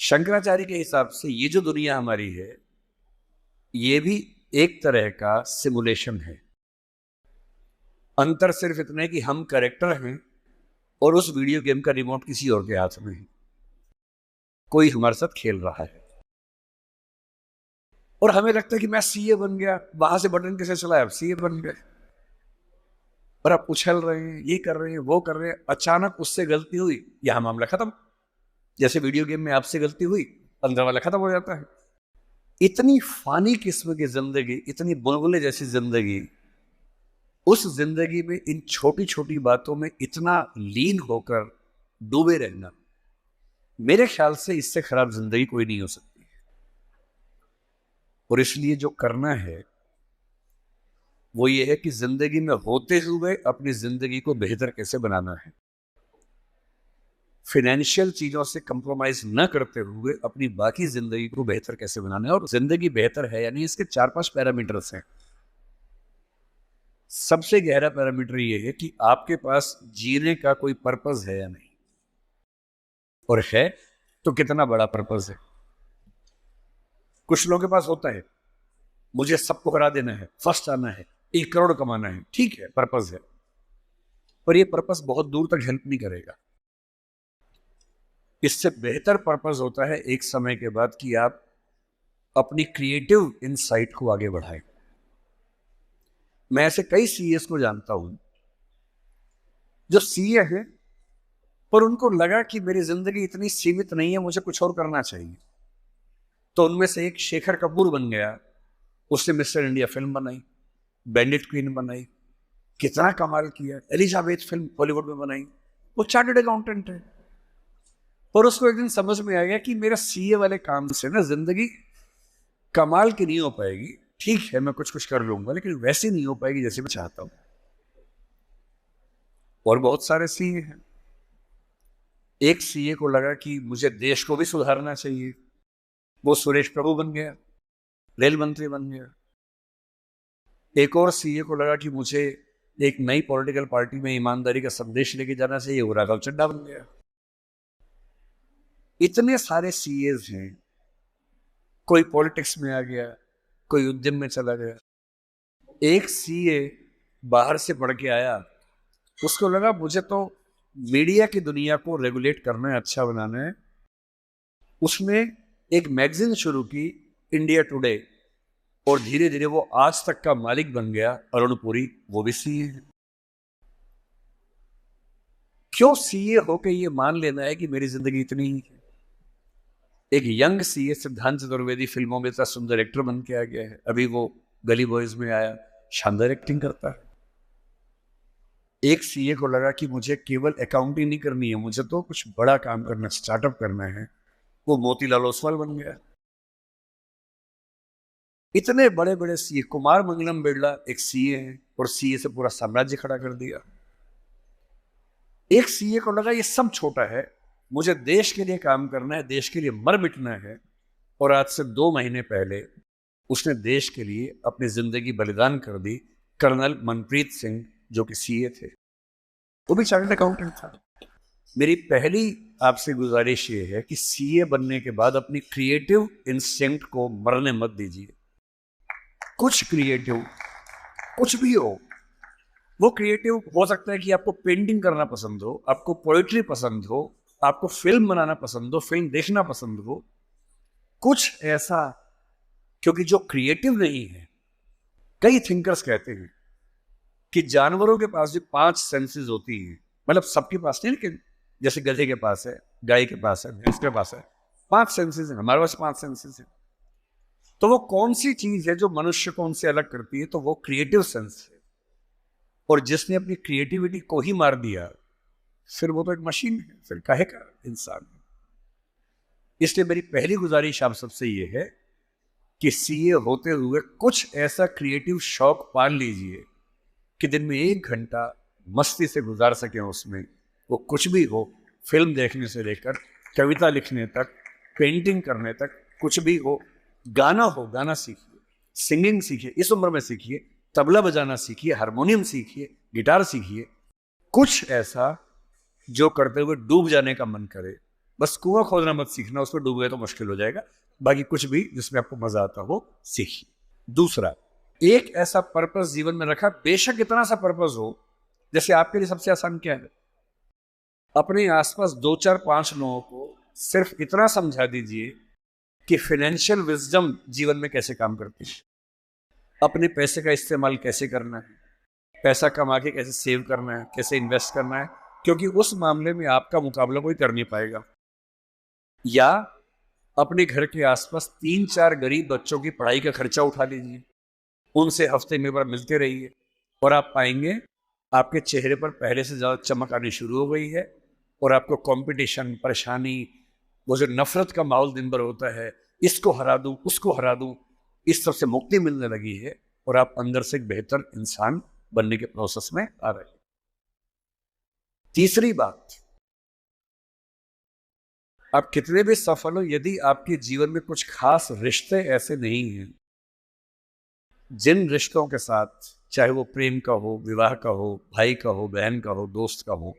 शंकराचार्य के हिसाब से ये जो दुनिया हमारी है ये भी एक तरह का सिमुलेशन है। अंतर सिर्फ इतना है कि हम कैरेक्टर हैं और उस वीडियो गेम का रिमोट किसी और के हाथ में है, कोई हमारे साथ खेल रहा है और हमें लगता है कि मैं सीए बन गया, वहां से बटन कैसे चलाया, अब सीए बन गए और आप उछल रहे हैं, ये कर रहे हैं, वो कर रहे हैं। अचानक उससे गलती हुई, यहां मामला खत्म। जैसे वीडियो गेम में आपसे गलती हुई, अंदर वाला खत्म हो जाता है। इतनी फानी किस्म की जिंदगी, इतनी बुलबुले जैसी जिंदगी, उस जिंदगी में इन छोटी छोटी बातों में इतना लीन होकर डूबे रहना, मेरे ख्याल से इससे खराब जिंदगी कोई नहीं हो सकती। और इसलिए जो करना है वो ये है कि जिंदगी में होते हुए अपनी जिंदगी को बेहतर कैसे बनाना है। फाइनेंशियल चीजों से कंप्रोमाइज न करते हुए अपनी बाकी जिंदगी को बेहतर कैसे बनाना है। और जिंदगी बेहतर है यानी इसके 4-5 पैरामीटर्स हैं। सबसे गहरा पैरामीटर ये है कि आपके पास जीने का कोई पर्पस है या नहीं, और है तो कितना बड़ा पर्पस है। कुछ लोगों के पास होता है, मुझे सबको हरा देना है, फर्स्ट आना है, 1 करोड़ कमाना है, ठीक है पर्पस है, पर यह पर्पस बहुत दूर तक हेल्प नहीं करेगा। इससे बेहतर पर्पस होता है एक समय के बाद कि आप अपनी क्रिएटिव इनसाइट को आगे बढ़ाएं। मैं ऐसे कई सीएस को जानता हूं जो सीए हैं पर उनको लगा कि मेरी जिंदगी इतनी सीमित नहीं है, मुझे कुछ और करना चाहिए। तो उनमें से एक शेखर कपूर बन गया। उसने मिस्टर इंडिया फिल्म बनाई, बैंडिट क्वीन बनाई, कितना कमाल किया। एलिजाबेथ फिल्म बॉलीवुड में बनाई। वो चार्टर्ड अकाउंटेंट है, पर उसको एक दिन समझ में आ गया कि मेरा सीए वाले काम से ना जिंदगी कमाल की नहीं हो पाएगी। ठीक है मैं कुछ कुछ कर लूंगा, लेकिन वैसी नहीं हो पाएगी जैसे मैं चाहता हूं। और बहुत सारे सीए हैं। एक सीए को लगा कि मुझे देश को भी सुधारना चाहिए, वो सुरेश प्रभु बन गया, रेल मंत्री बन गया। एक और सीए को लगा कि मुझे एक नई पॉलिटिकल पार्टी में ईमानदारी का संदेश लेके जाना चाहिए, वो राघव चड्ढा बन गया। इतने सारे सीएस हैं। कोई पॉलिटिक्स में आ गया, कोई उद्यम में चला गया। एक सीए बाहर से पढ़ के आया, उसको लगा मुझे तो मीडिया की दुनिया को रेगुलेट करना है, अच्छा बनाना है। उसने एक मैगजीन शुरू की, इंडिया टुडे, और धीरे धीरे वो आज तक का मालिक बन गया। अरुण पुरी, वो भी सीए है। क्यों सीए होके ये मान लेना है कि मेरी जिंदगी इतनी ही है। एक यंग सीए सिद्धांत चतुर्वेदी फिल्मों में इतना सुंदर एक्टर बन के आ गया है। अभी वो गली बॉयज में आया, शानदार एक्टिंग करता है। एक सीए को लगा कि मुझे केवल अकाउंटिंग नहीं करनी है, मुझे तो कुछ बड़ा काम करना, स्टार्टअप करना है, वो मोतीलाल ओसवाल बन गया। इतने बड़े बड़े सीए, कुमार मंगलम बिरला एक सीए है और सीए से पूरा साम्राज्य खड़ा कर दिया। एक सीए को लगा ये सब छोटा है, मुझे देश के लिए काम करना है, देश के लिए मर मिटना है। और आज से 2 महीने पहले उसने देश के लिए अपनी जिंदगी बलिदान कर दी। कर्नल मनप्रीत सिंह जो कि सीए थे, वो भी चार्टर्ड अकाउंटेंट था। मेरी पहली आपसे गुजारिश ये है कि सीए बनने के बाद अपनी क्रिएटिव इंस्टिंक्ट को मरने मत दीजिए। कुछ क्रिएटिव, कुछ भी हो, वो क्रिएटिव हो सकता है कि आपको पेंटिंग करना पसंद हो, आपको पोएट्री पसंद हो, आपको फिल्म बनाना पसंद हो, फिल्म देखना पसंद हो, कुछ ऐसा। क्योंकि जो क्रिएटिव नहीं है, कई थिंकर्स कहते हैं कि जानवरों के पास भी 5 सेंसेस होती हैं। मतलब सबके पास नहीं, लेकिन जैसे गधे के पास है, गाय के पास है, भैंस के पास है, 5 सेंसेस हैं। हमारे पास 5 सेंसेस हैं। तो वो कौन सी चीज है जो मनुष्य को उनसे अलग करती है? तो वो क्रिएटिव सेंस है। और जिसने अपनी क्रिएटिविटी को ही मार दिया, फिर वो तो एक मशीन है, फिर काहे का इंसान है। इसलिए मेरी पहली गुजारिश आप सबसे ये है कि सीए होते हुए कुछ ऐसा क्रिएटिव शौक पाल लीजिए कि दिन में 1 घंटा मस्ती से गुजार सकें उसमें। वो कुछ भी हो, फिल्म देखने से लेकर कविता लिखने तक, पेंटिंग करने तक, कुछ भी हो। गाना हो, गाना सीखिए, सिंगिंग सीखिए, इस उम्र में सीखिए, तबला बजाना सीखिए, हारमोनियम सीखिए, गिटार सीखिए। कुछ ऐसा जो करते हुए डूब जाने का मन करे, बस कुआं खोदना मत सीखना, उसमें डूब गए तो मुश्किल हो जाएगा। बाकी कुछ भी जिसमें आपको मजा आता हो सीखिए। दूसरा, एक ऐसा पर्पस जीवन में रखा, बेशक इतना सा पर्पस हो, जैसे आपके लिए सबसे आसान क्या है, अपने आसपास 2 4 5 लोगों को सिर्फ इतना समझा दीजिए कि फाइनेंशियल विजडम जीवन में कैसे काम करती है, अपने पैसे का इस्तेमाल कैसे करना है, पैसा कमा के कैसे सेव करना है, कैसे इन्वेस्ट करना है, क्योंकि उस मामले में आपका मुकाबला कोई कर नहीं पाएगा। या अपने घर के आसपास 3 4 गरीब बच्चों की पढ़ाई का खर्चा उठा लीजिए, उनसे हफ्ते में बार मिलते रहिए, और आप पाएंगे आपके चेहरे पर पहले से ज़्यादा चमक आनी शुरू हो गई है, और आपको कंपटीशन, परेशानी, वो जो नफरत का माहौल दिन भर होता है, इसको हरा दूं, उसको हरा दूं, इस सब से मुक्ति मिलने लगी है, और आप अंदर से एक बेहतर इंसान बनने के प्रोसेस में आ रहे हैं। तीसरी बात, आप कितने भी सफल हो, यदि आपके जीवन में कुछ खास रिश्ते ऐसे नहीं हैं, जिन रिश्तों के साथ, चाहे वो प्रेम का हो, विवाह का हो, भाई का हो, बहन का हो, दोस्त का हो,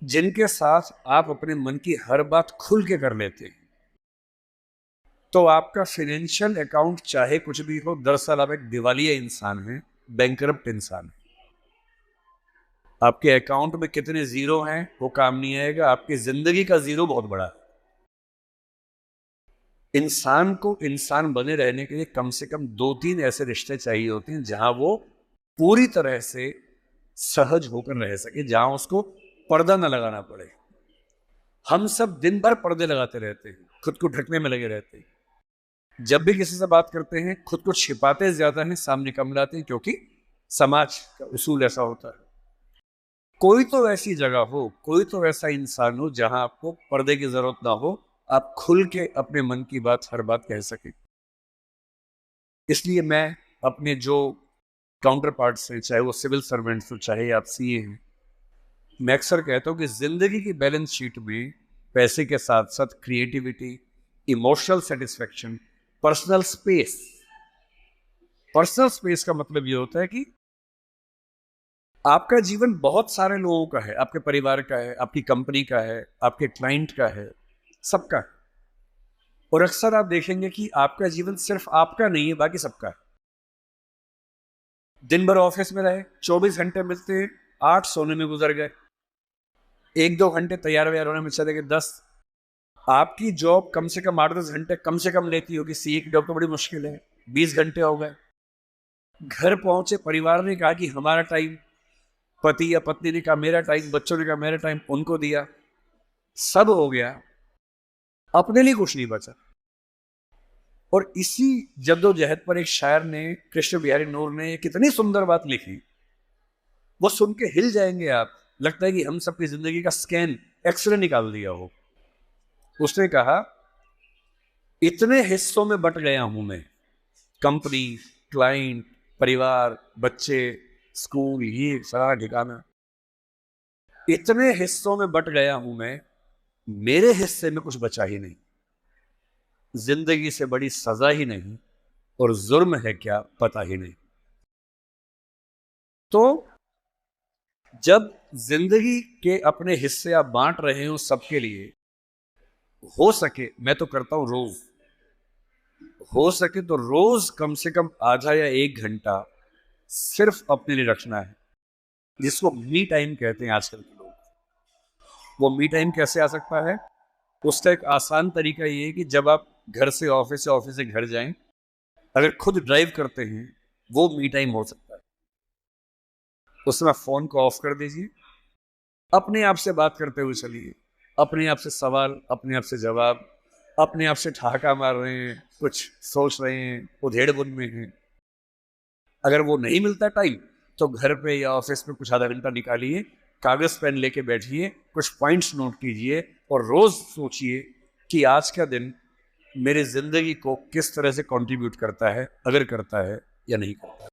जिनके साथ आप अपने मन की हर बात खुल के कर लेते हैं, तो आपका फाइनेंशियल अकाउंट चाहे कुछ भी हो, दरअसल आप एक दिवालिया इंसान हैं, बैंकरप्ट इंसान है। आपके अकाउंट में कितने जीरो हैं वो काम नहीं आएगा, आपकी जिंदगी का जीरो बहुत बड़ा है। इंसान को इंसान बने रहने के लिए कम से कम 2 3 ऐसे रिश्ते चाहिए होते हैं जहां वो पूरी तरह से सहज होकर रह सके, जहां उसको पर्दा न लगाना पड़े। हम सब दिन भर पर्दे लगाते रहते हैं, खुद को ढकने में लगे रहते हैं। जब भी किसी से बात करते हैं, खुद को छिपाते ज्यादा हैं, सामने कम लाते हैं, क्योंकि समाज का उसूल ऐसा होता है। कोई तो ऐसी जगह हो, कोई तो ऐसा इंसान हो जहां आपको पर्दे की जरूरत ना हो, आप खुल के अपने मन की बात, हर बात कह सके। इसलिए मैं अपने जो काउंटर पार्ट्स हैं, चाहे वो सिविल सर्वेंट्स हो, चाहे आप सीए हैं, मैं अक्सर कहता हूं कि जिंदगी की बैलेंस शीट में पैसे के साथ साथ creativity, emotional satisfaction, personal space. Personal space का मतलब ये होता है कि आपका जीवन बहुत सारे लोगों का है, आपके परिवार का है, आपकी कंपनी का है, आपके क्लाइंट का है, सबका है। और अक्सर आप देखेंगे कि आपका जीवन सिर्फ आपका नहीं है, बाकी सबका है। दिन भर ऑफिस में रहे, 24 घंटे मिलते हैं, 8 सोने में गुजर गए, 1 2 घंटे तैयार व्यार होने में चले गए 10। आपकी जॉब कम से कम 8 10 घंटे कम से कम लेती होगी, सीए की जॉब तो बड़ी मुश्किल है, 20 घंटे हो गए। घर पहुंचे, परिवार ने कहा कि हमारा टाइम, पति या पत्नी ने कहा मेरा टाइम, बच्चों ने कहा मेरा टाइम, उनको दिया, सब हो गया, अपने लिए कुछ नहीं बचा। और इसी जद्दोजहद पर एक शायर ने, कृष्ण बिहारी नूर ने, कितनी सुंदर बात लिखी, वो सुन के हिल जाएंगे आप। लगता है कि हम सबकी जिंदगी का स्कैन, एक्सरे निकाल दिया हो। उसने कहा, इतने हिस्सों में बट गया हूं मैं, कंपनी, क्लाइंट, परिवार, बच्चे, स्कूल, ये सारा ठिकाना, इतने हिस्सों में बट गया हूं मैं, मेरे हिस्से में कुछ बचा ही नहीं। जिंदगी से बड़ी सजा ही नहीं, और जुर्म है क्या पता ही नहीं। तो जब जिंदगी के अपने हिस्से आप बांट रहे हो सबके लिए, हो सके, मैं तो करता हूं रोज, हो सके तो रोज कम से कम आधा या 1 घंटा सिर्फ अपने लिए रखना है, जिसको मी टाइम कहते हैं आजकल के लोग। वो मी टाइम कैसे आ सकता है? उसका एक आसान तरीका ये है कि जब आप घर से ऑफिस या ऑफिस से घर जाएं, अगर खुद ड्राइव करते हैं, वो मी टाइम हो सकता है। उसमें फोन को ऑफ कर दीजिए, अपने आप से बात करते हुए चलिए, अपने आप से सवाल, अपने आप से जवाब, अपने आप से ठहाका मार रहे हैं, कुछ सोच रहे हैं, उधेड़ बुन में हैं। अगर वो नहीं मिलता टाइम, तो घर पे या ऑफिस में कुछ आधा घंटा निकालिए, कागज पेन लेके बैठिए, कुछ पॉइंट्स नोट कीजिए, और रोज सोचिए कि आज का दिन मेरी जिंदगी को किस तरह से कंट्रीब्यूट करता है, अगर करता है या नहीं करता है।